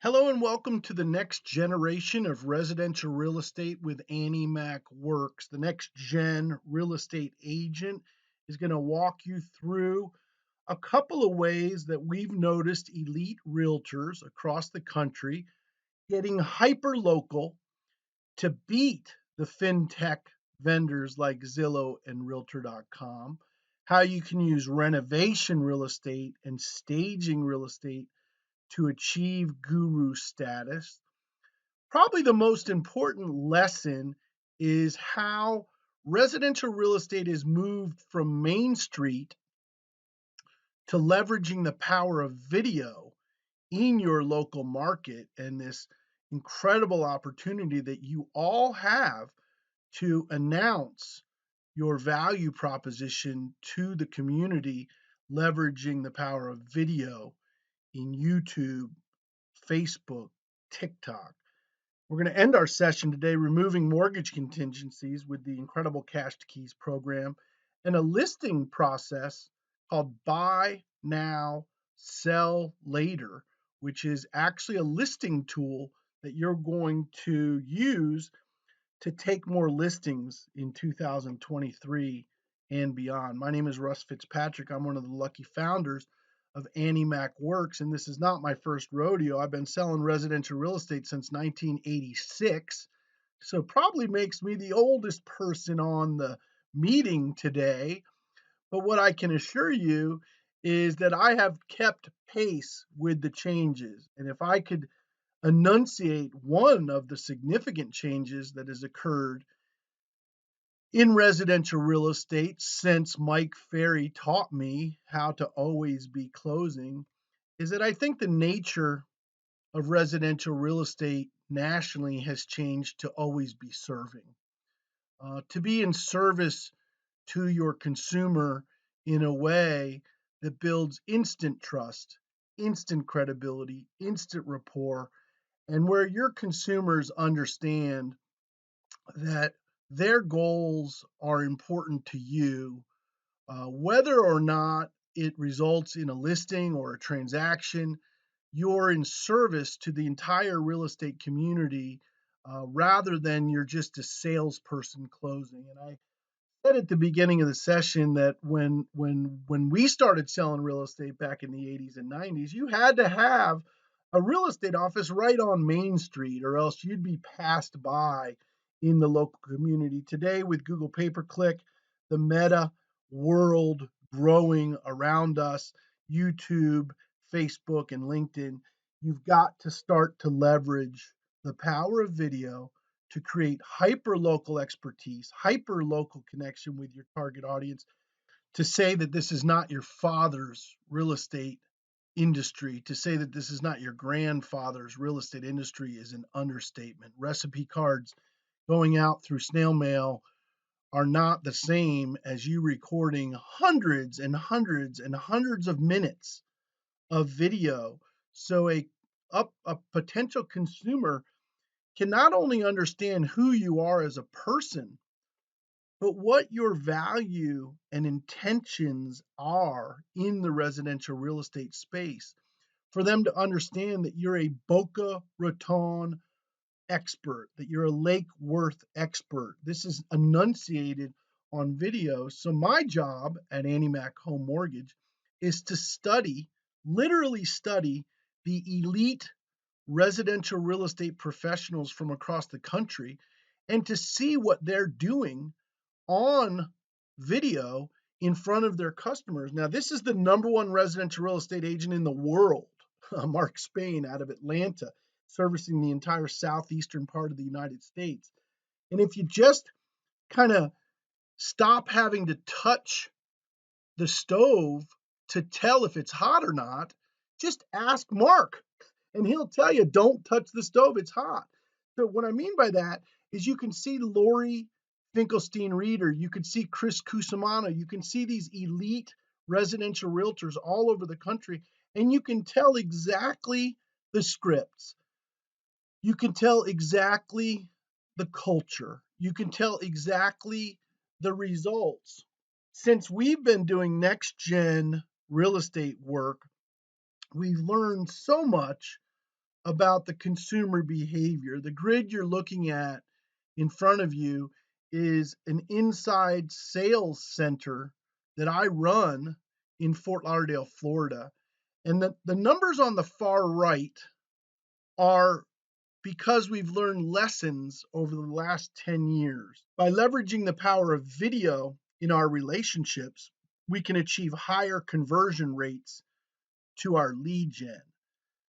Hello and welcome to the next generation of residential real estate with Annie Mac Works. The next gen real estate agent is going to walk you through a couple of ways that we've noticed elite realtors across the country getting hyper local to beat the fintech vendors like Zillow and Realtor.com. How you can use renovation real estate and staging real estate to achieve guru status. Probably the most important lesson is how residential real estate is moved from Main Street to leveraging the power of video in your local market and this incredible opportunity that you all have to announce your value proposition to the community, leveraging the power of video in YouTube, Facebook, TikTok. We're going to end our session today removing mortgage contingencies with the incredible Cash to Keys program and a listing process called Buy Now, Sell Later, which is actually a listing tool that you're going to use to take more listings in 2023 and beyond. My name is Russ Fitzpatrick. I'm one of the lucky founders of Annie Mac Works, and this is not my first rodeo. I've been selling residential real estate since 1986, so probably makes me the oldest person on the meeting today. But what I can assure you is that I have kept pace with the changes. And if I could enunciate one of the significant changes that has occurred in residential real estate since Mike Ferry taught me how to always be closing is that I think the nature of residential real estate nationally has changed to always be serving, to be in service to your consumer in a way that builds instant trust, instant credibility, instant rapport, and where your consumers understand that their goals are important to you, whether or not it results in a listing or a transaction. You're in service to the entire real estate community rather than you're just a salesperson closing. And I said at the beginning of the session that when we started selling real estate back in the 80s and 90s, you had to have a real estate office right on Main Street, or else you'd be passed by in the local community. Today, with Google Pay Per Click, the meta world growing around us, YouTube, Facebook, and LinkedIn, you've got to start to leverage the power of video to create hyper local expertise, hyper local connection with your target audience. To say that this is not your father's real estate industry, to say that this is not your grandfather's real estate industry is an understatement. Recipe cards going out through snail mail are not the same as you recording hundreds and hundreds and hundreds of minutes of video. So a potential consumer can not only understand who you are as a person, but what your value and intentions are in the residential real estate space for them to understand that you're a Boca Raton expert, that you're a Lake Worth expert. This is enunciated on video. So my job at Annie Mac Home Mortgage is to study, literally study the elite residential real estate professionals from across the country and to see what they're doing on video in front of their customers. Now, this is the number one residential real estate agent in the world, Mark Spain out of Atlanta, servicing the entire southeastern part of the United States. And if you just kind of stop having to touch the stove to tell if it's hot or not, just ask Mark and he'll tell you, don't touch the stove, it's hot. So what I mean by that is you can see Lori Finkelstein Reader, you can see Chris Cusimano, you can see these elite residential realtors all over the country, and you can tell exactly the scripts. You can tell exactly the culture. You can tell exactly the results. Since we've been doing next gen real estate work, we've learned so much about the consumer behavior. The grid you're looking at in front of you is an inside sales center that I run in Fort Lauderdale, Florida. And the numbers on the far right are because we've learned lessons over the last 10 years. By leveraging the power of video in our relationships, we can achieve higher conversion rates to our lead gen.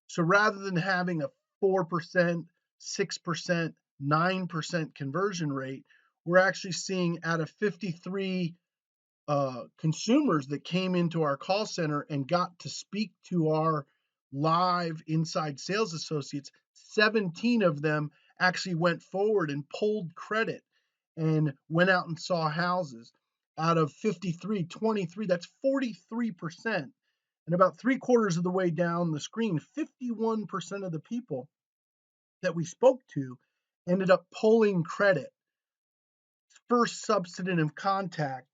So rather than having a 4%, 6%, 9% conversion rate, we're actually seeing out of 53 consumers that came into our call center and got to speak to our live inside sales associates, 17 of them actually went forward and pulled credit and went out and saw houses. Out of 53, 23, that's 43%. And about 3/4 of the way down the screen, 51% of the people that we spoke to ended up pulling credit. First substantive contact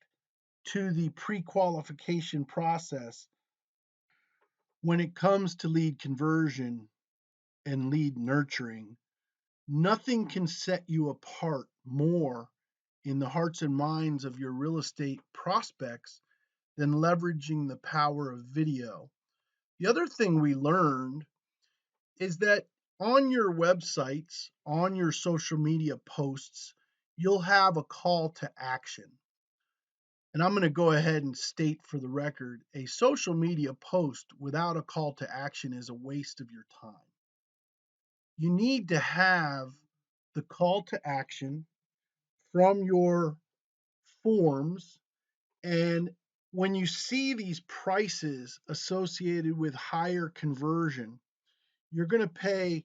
to the pre-qualification process when it comes to lead conversion and lead nurturing. Nothing can set you apart more in the hearts and minds of your real estate prospects than leveraging the power of video. The other thing we learned is that on your websites, on your social media posts, you'll have a call to action. And I'm going to go ahead and state for the record, a social media post without a call to action is a waste of your time. You need to have the call to action from your forms. And when you see these prices associated with higher conversion, you're going to pay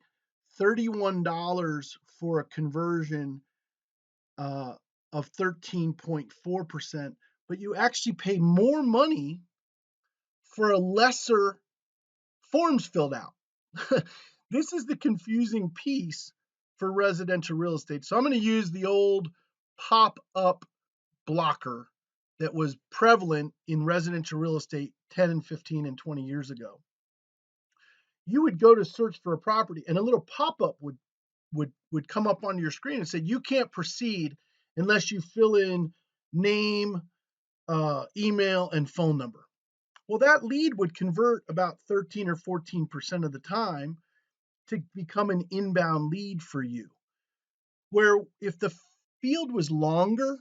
$31 for a conversion of 13.4%, but you actually pay more money for a lesser forms filled out. This is the confusing piece for residential real estate. So I'm going to use the old pop-up blocker that was prevalent in residential real estate 10 and 15 and 20 years ago. You would go to search for a property and a little pop-up would come up on your screen and say you can't proceed unless you fill in name, email, and phone number. Well, that lead would convert about 13 or 14% of the time to become an inbound lead for you. Where if the field was longer,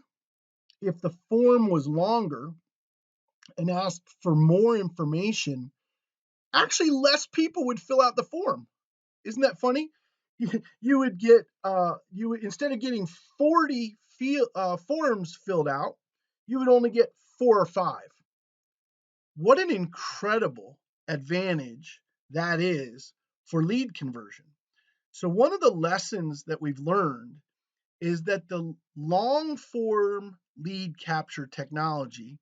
if the form was longer and asked for more information, actually less people would fill out the form. Isn't that funny? You would get you would, instead of getting 40 forms filled out, you would only get 4 or 5. What an incredible advantage that is for lead conversion. So one of the lessons that we've learned is that the long form lead capture technology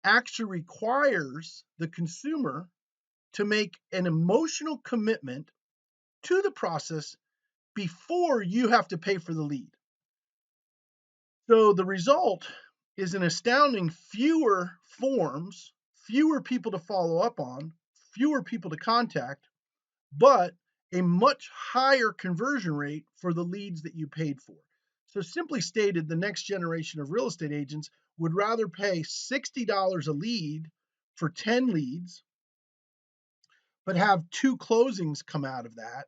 actually requires the consumer to make an emotional commitment to the process before you have to pay for the lead. So the result is an astounding fewer forms, fewer people to follow up on, fewer people to contact, but a much higher conversion rate for the leads that you paid for. So simply stated, the next generation of real estate agents would rather pay $60 a lead for 10 leads, but have 2 closings come out of that.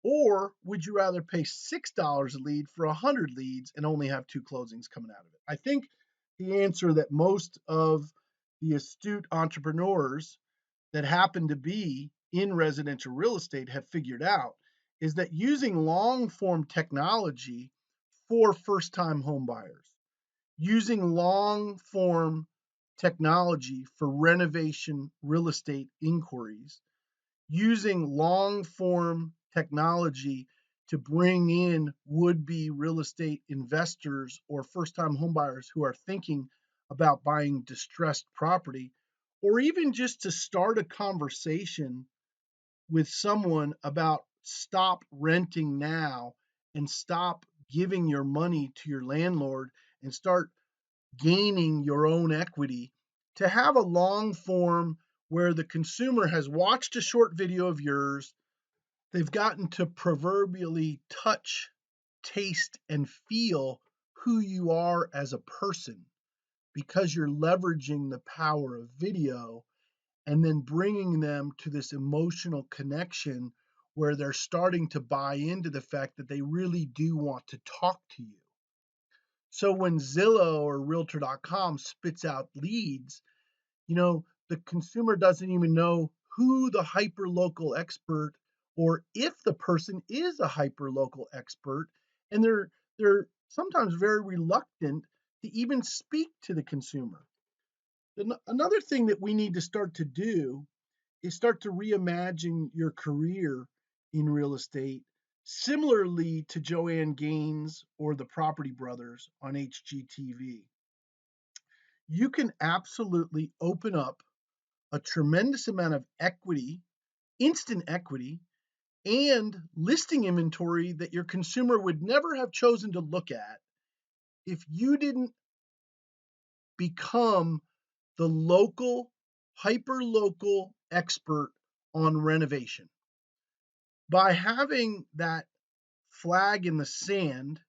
Or would you rather pay $6 a lead for 100 leads and only have 2 closings coming out of it? I think the answer that most of the astute entrepreneurs that happen to be in residential real estate have figured out is that using long form technology for first time home buyers, using long form technology for renovation real estate inquiries, using long form technology to bring in would-be real estate investors or first-time homebuyers who are thinking about buying distressed property, or even just to start a conversation with someone about stop renting now and stop giving your money to your landlord and start gaining your own equity. To have a long form where the consumer has watched a short video of yours, They've gotten to proverbially touch, taste, and feel who you are as a person because you're leveraging the power of video and then bringing them to this emotional connection where they're starting to buy into the fact that they really do want to talk to you. So when Zillow or Realtor.com spits out leads, the consumer doesn't even know who the hyper local expert or if the person is a hyper local expert, and they're sometimes very reluctant to even speak to the consumer. Another thing that we need to start to do is start to reimagine your career in real estate, similarly to Joanne Gaines or the Property Brothers on HGTV. You can absolutely open up a tremendous amount of equity, instant equity, and listing inventory that your consumer would never have chosen to look at if you didn't become the local, hyper local expert on renovation. By having that flag in the sand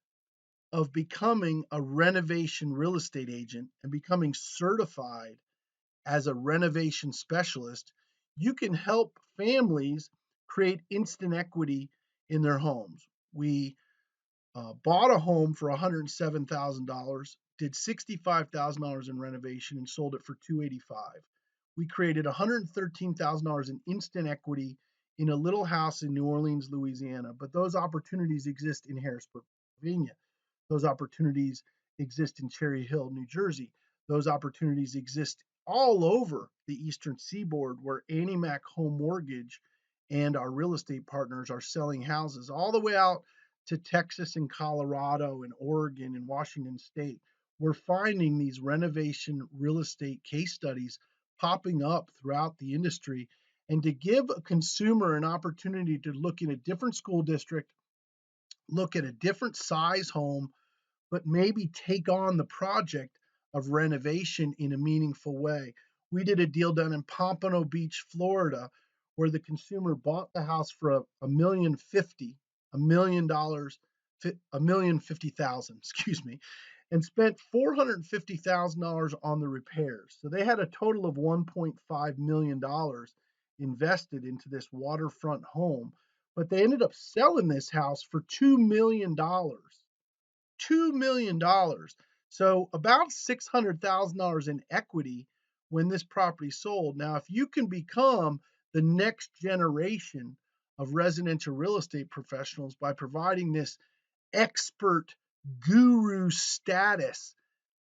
of becoming a renovation real estate agent and becoming certified as a renovation specialist, you can help families create instant equity in their homes. We bought a home for $107,000, did $65,000 in renovation, and sold it for $285,000. We created $113,000 in instant equity in a little house in New Orleans, Louisiana. But those opportunities exist in Harrisburg, Pennsylvania. Those opportunities exist in Cherry Hill, New Jersey. Those opportunities exist all over the Eastern Seaboard, where Annie Mac Home Mortgage and our real estate partners are selling houses all the way out to Texas and Colorado and Oregon and Washington State. We're finding these renovation real estate case studies popping up throughout the industry. And to give a consumer an opportunity to look in a different school district, look at a different size home, but maybe take on the project of renovation in a meaningful way. We did a deal down in Pompano Beach, Florida, where the consumer bought the house for $1,050,000, $1,050,000, excuse me, and spent $450,000 on the repairs. So they had a total of $1.5 million invested into this waterfront home, but they ended up selling this house for $2 million. $2 million. So about $600,000 in equity when this property sold. Now, if you can become the next generation of residential real estate professionals by providing this expert guru status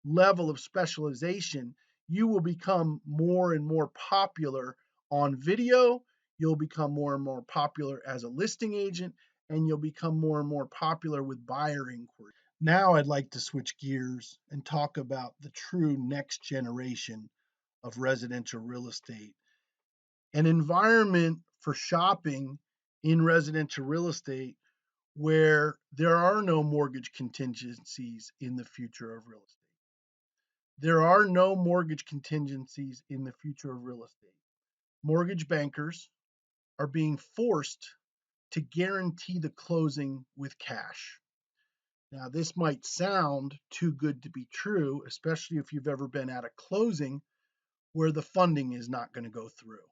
level of specialization, you will become more and more popular on video. You'll become more and more popular as a listing agent, and you'll become more and more popular with buyer inquiries. Now, I'd like to switch gears and talk about the true next generation of residential real estate, an environment for shopping in residential real estate where there are no mortgage contingencies in the future of real estate. There are no mortgage contingencies in the future of real estate. Mortgage bankers are being forced to guarantee the closing with cash. Now, this might sound too good to be true, especially if you've ever been at a closing where the funding is not going to go through.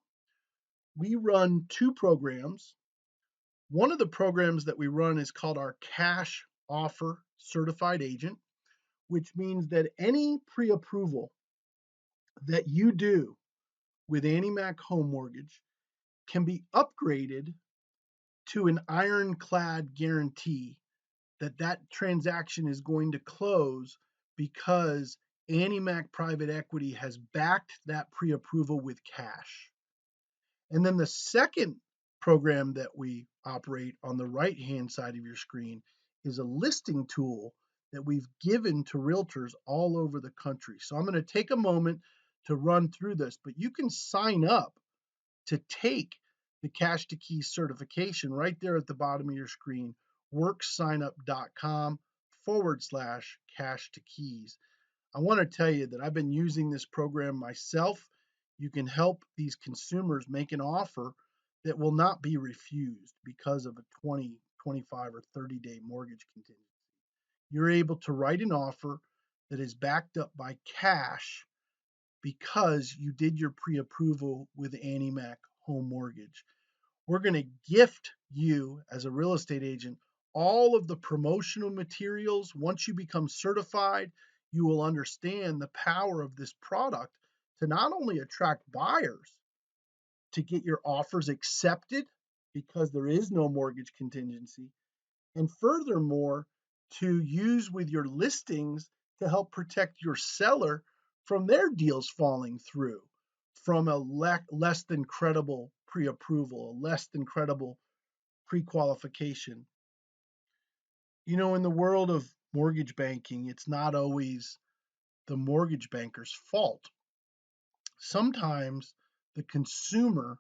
We run two programs. One of the programs that we run is called our Cash Offer Certified Agent, which means that any pre approval that you do with Annie Mac Home Mortgage can be upgraded to an ironclad guarantee that that transaction is going to close because Annie Mac Private Equity has backed that pre-approval with cash. And then the second program that we operate on the right-hand side of your screen is a listing tool that we've given to realtors all over the country. So I'm going to take a moment to run through this, but you can sign up to take the Cash to Keys certification right there at the bottom of your screen, worksignup.com/cash to keys. I want to tell you that I've been using this program myself. You can help these consumers make an offer that will not be refused because of a 20, 25, or 30-day mortgage contingency. You're able to write an offer that is backed up by cash because you did your pre-approval with Annie Mac Home Mortgage. We're going to gift you, as a real estate agent, all of the promotional materials. Once you become certified, you will understand the power of this product to not only attract buyers to get your offers accepted because there is no mortgage contingency, and furthermore, to use with your listings to help protect your seller from their deals falling through from a less than credible pre approval, a less than credible pre qualification. You know, in the world of mortgage banking, it's not always the mortgage banker's fault. Sometimes the consumer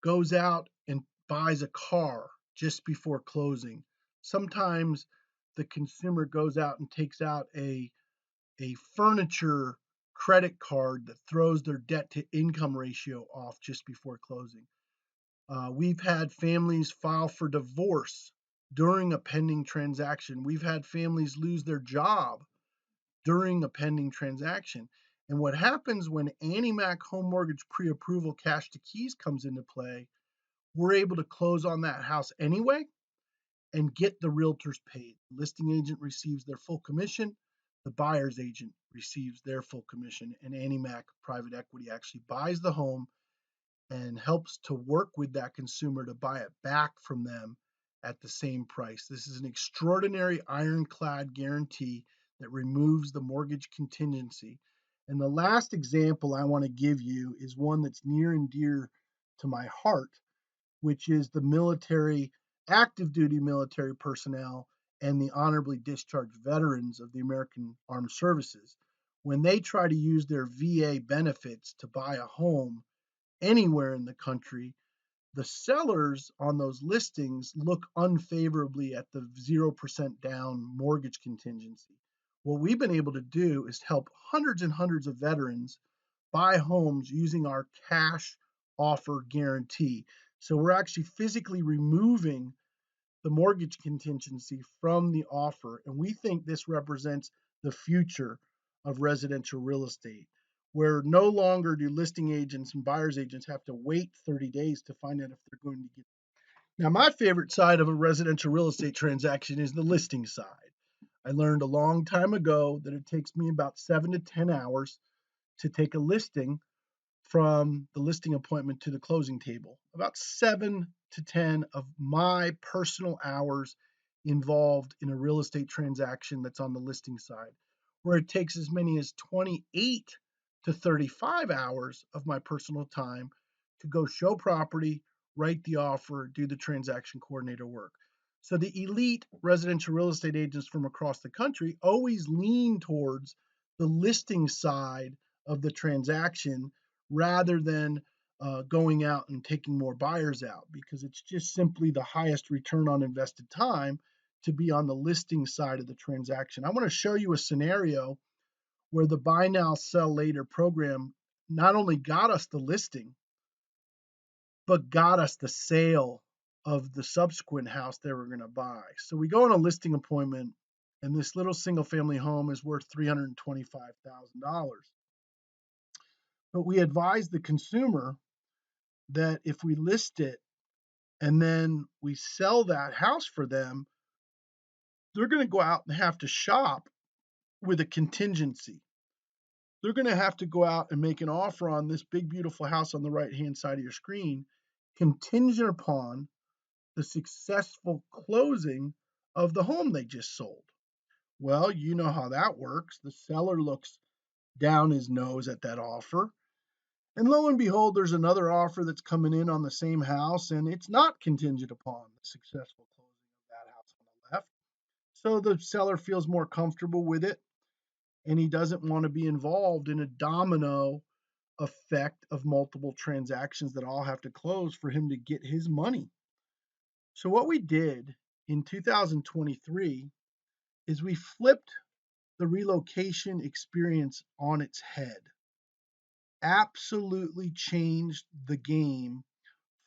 goes out and buys a car just before closing. Sometimes the consumer goes out and takes out a furniture credit card that throws their debt to income ratio off just before closing. We've had families file for divorce during a pending transaction. We've had families lose their job during a pending transaction. And what happens when Annie Mac Home Mortgage pre approval cash to keys comes into play, we're able to close on that house anyway and get the realtors paid. The listing agent receives their full commission, the buyer's agent receives their full commission, and Annie Mac Private Equity actually buys the home and helps to work with that consumer to buy it back from them at the same price. This is an extraordinary ironclad guarantee that removes the mortgage contingency. And the last example I want to give you is one that's near and dear to my heart, which is the military, active duty military personnel and the honorably discharged veterans of the American Armed Services. When they try to use their VA benefits to buy a home anywhere in the country, the sellers on those listings look unfavorably at the 0% down mortgage contingency. What we've been able to do is help hundreds and hundreds of veterans buy homes using our cash offer guarantee. So we're actually physically removing the mortgage contingency from the offer. And we think this represents the future of residential real estate, where no longer do listing agents and buyer's agents have to wait 30 days to find out if they're going to get. Now, my favorite side of a residential real estate transaction is the listing side. I learned a long time ago that it takes me about 7 to 10 hours to take a listing from the listing appointment to the closing table. About 7 to 10 of my personal hours involved in a real estate transaction that's on the listing side, where it takes as many as 28 to 35 hours of my personal time to go show property, write the offer, do the transaction coordinator work. So the elite residential real estate agents from across the country always lean towards the listing side of the transaction rather than going out and taking more buyers out, because it's just simply the highest return on invested time to be on the listing side of the transaction. I want to show you a scenario where the buy now, sell later program not only got us the listing, but got us the sale of the subsequent house they were going to buy. So we go on a listing appointment, and this little single family home is worth $325,000. But we advise the consumer that if we list it and then we sell that house for them, they're going to go out and have to shop with a contingency. They're going to have to go out and make an offer on this big, beautiful house on the right hand side of your screen, contingent upon the successful closing of the home they just sold. Well, you know how that works. The seller looks down his nose at that offer. And lo and behold, there's another offer that's coming in on the same house, and it's not contingent upon the successful closing of that house on the left. So the seller feels more comfortable with it, and he doesn't want to be involved in a domino effect of multiple transactions that all have to close for him to get his money. So, what we did in 2023 is we flipped the relocation experience on its head, absolutely changed the game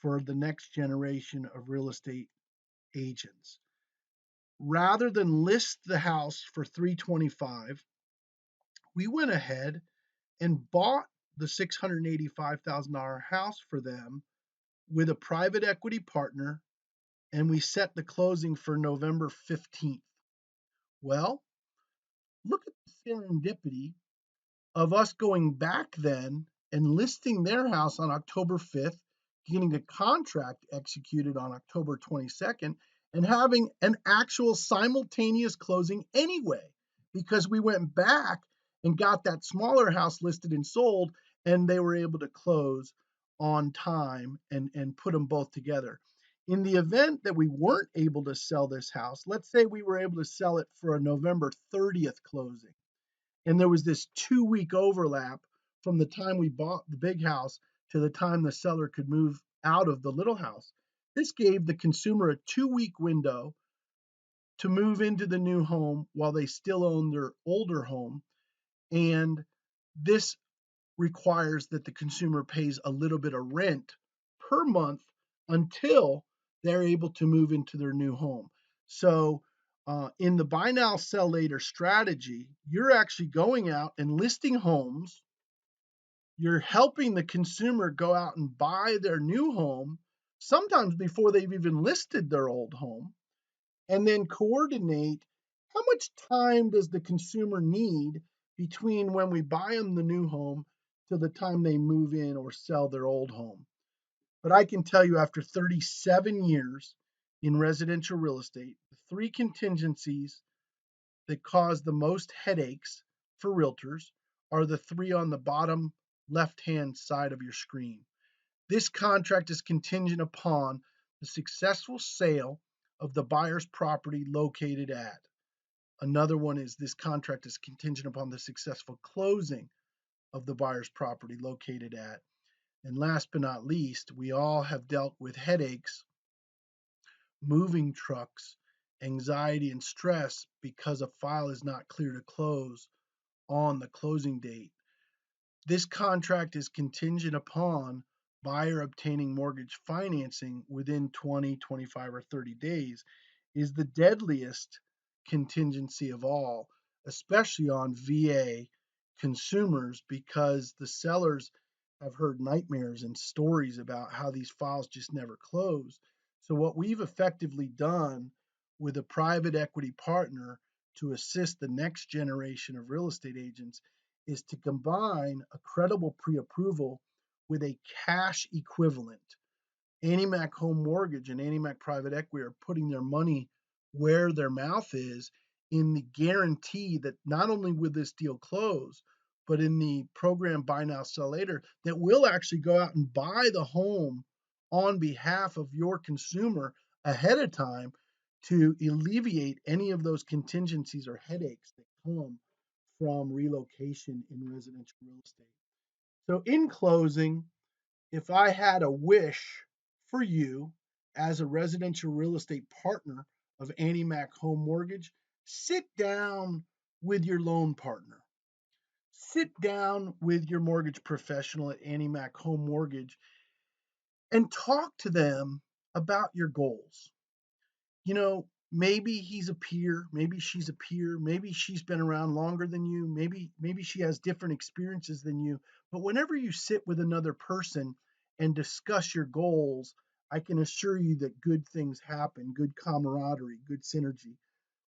for the next generation of real estate agents. Rather than list the house for 325, we went ahead and bought the $685,000 house for them with a private equity partner, and we set the closing for November 15th. Well, look at the serendipity of us going back then and listing their house on October 5th, getting a contract executed on October 22nd, and having an actual simultaneous closing anyway, because we went back and got that smaller house listed and sold, and they were able to close on time and put them both together. In the event that we weren't able to sell this house, let's say we were able to sell it for a November 30th closing, and there was this 2 week overlap from the time we bought the big house to the time the seller could move out of the little house. This gave the consumer a 2 week window to move into the new home while they still own their older home. And this requires that the consumer pays a little bit of rent per month until they're able to move into their new home. So, in the buy now, sell later strategy, you're actually going out and listing homes. You're helping the consumer go out and buy their new home, sometimes before they've even listed their old home, and then coordinate how much time does the consumer need between when we buy them the new home to the time they move in or sell their old home. But I can tell you, after 37 years in residential real estate, the three contingencies that cause the most headaches for realtors are the three on the bottom left-hand side of your screen. This contract is contingent upon the successful sale of the buyer's property located at. Another one is this contract is contingent upon the successful closing of the buyer's property located at. And last but not least, we all have dealt with headaches, moving trucks, anxiety, and stress because a file is not clear to close on the closing date. This contract is contingent upon buyer obtaining mortgage financing within 20, 25, or 30 days, is the deadliest contingency of all, especially on VA consumers, because the sellers have heard nightmares and stories about how these files just never close. So, what we've effectively done with a private equity partner to assist the next generation of real estate agents is to combine a credible pre-approval with a cash equivalent. AnnieMac Home Mortgage and AnnieMac Private Equity are putting their money where their mouth is, in the guarantee that not only will this deal close, but in the program Buy Now, Sell Later, that will actually go out and buy the home on behalf of your consumer ahead of time to alleviate any of those contingencies or headaches that come from relocation in residential real estate. So, in closing, if I had a wish for you as a residential real estate partner of AnnieMac Home Mortgage, sit down with your loan partner. Sit down with your mortgage professional at AnnieMac Home Mortgage and talk to them about your goals. Maybe he's a peer, maybe she's a peer, maybe she's been around longer than you, maybe she has different experiences than you. But whenever you sit with another person and discuss your goals, I can assure you that good things happen, good camaraderie, good synergy.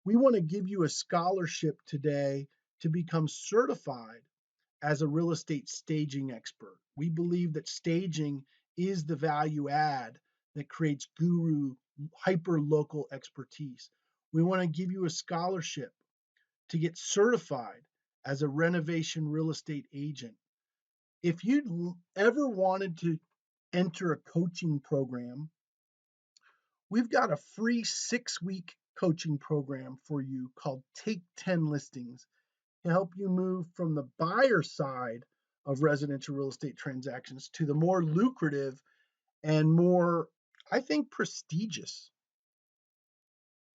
We want to give you a scholarship today to become certified as a real estate staging expert. We believe that staging is the value add that creates guru hyper local expertise. We want to give you a scholarship to get certified as a renovation real estate agent. If you ever wanted to enter a coaching program, we've got a free 6 week coaching program for you called Take 10 Listings to help you move from the buyer side of residential real estate transactions to the more lucrative and more, I think, prestigious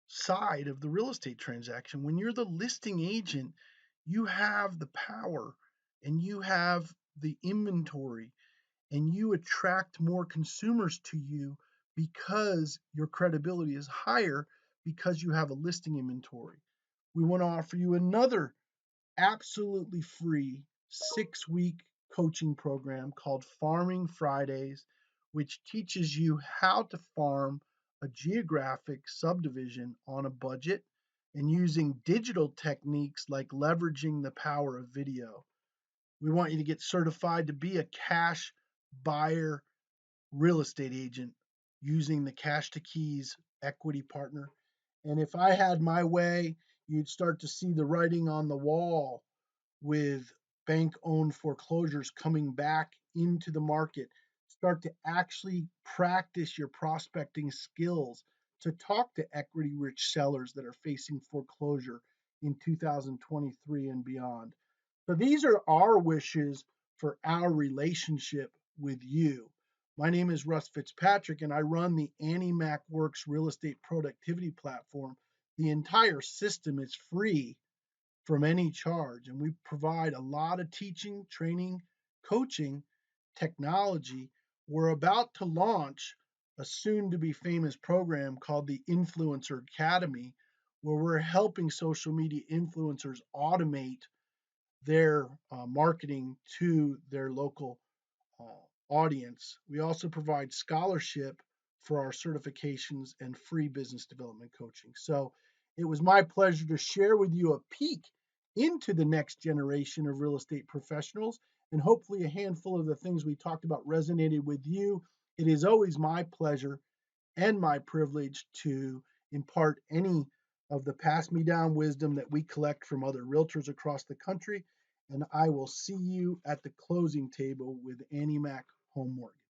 side of the real estate transaction. When you're the listing agent, you have the power and you have the inventory and you attract more consumers to you because your credibility is higher because you have a listing inventory. We want to offer you another absolutely free 6-week coaching program called Farming Fridays, which teaches you how to farm a geographic subdivision on a budget and using digital techniques like leveraging the power of video. We want you to get certified to be a cash buyer real estate agent using the Cash to Keys equity partner. And if I had my way, you'd start to see the writing on the wall with bank owned foreclosures coming back into the market. Start to actually practice your prospecting skills to talk to equity rich sellers that are facing foreclosure in 2023 and beyond. So these are our wishes for our relationship with you. My name is Russ Fitzpatrick, and I run the Annie Mac Works Real Estate Productivity Platform. The entire system is free from any charge, and we provide a lot of teaching, training, coaching, technology. We're about to launch a soon to be famous program called the Influencer Academy, where we're helping social media influencers automate their marketing to their local audience. We also provide scholarship for our certifications and free business development coaching. So it was my pleasure to share with you a peek into the next generation of real estate professionals. And hopefully, a handful of the things we talked about resonated with you. It is always my pleasure and my privilege to impart any of the pass me down wisdom that we collect from other realtors across the country. And I will see you at the closing table with Annie Mac Home Mortgage.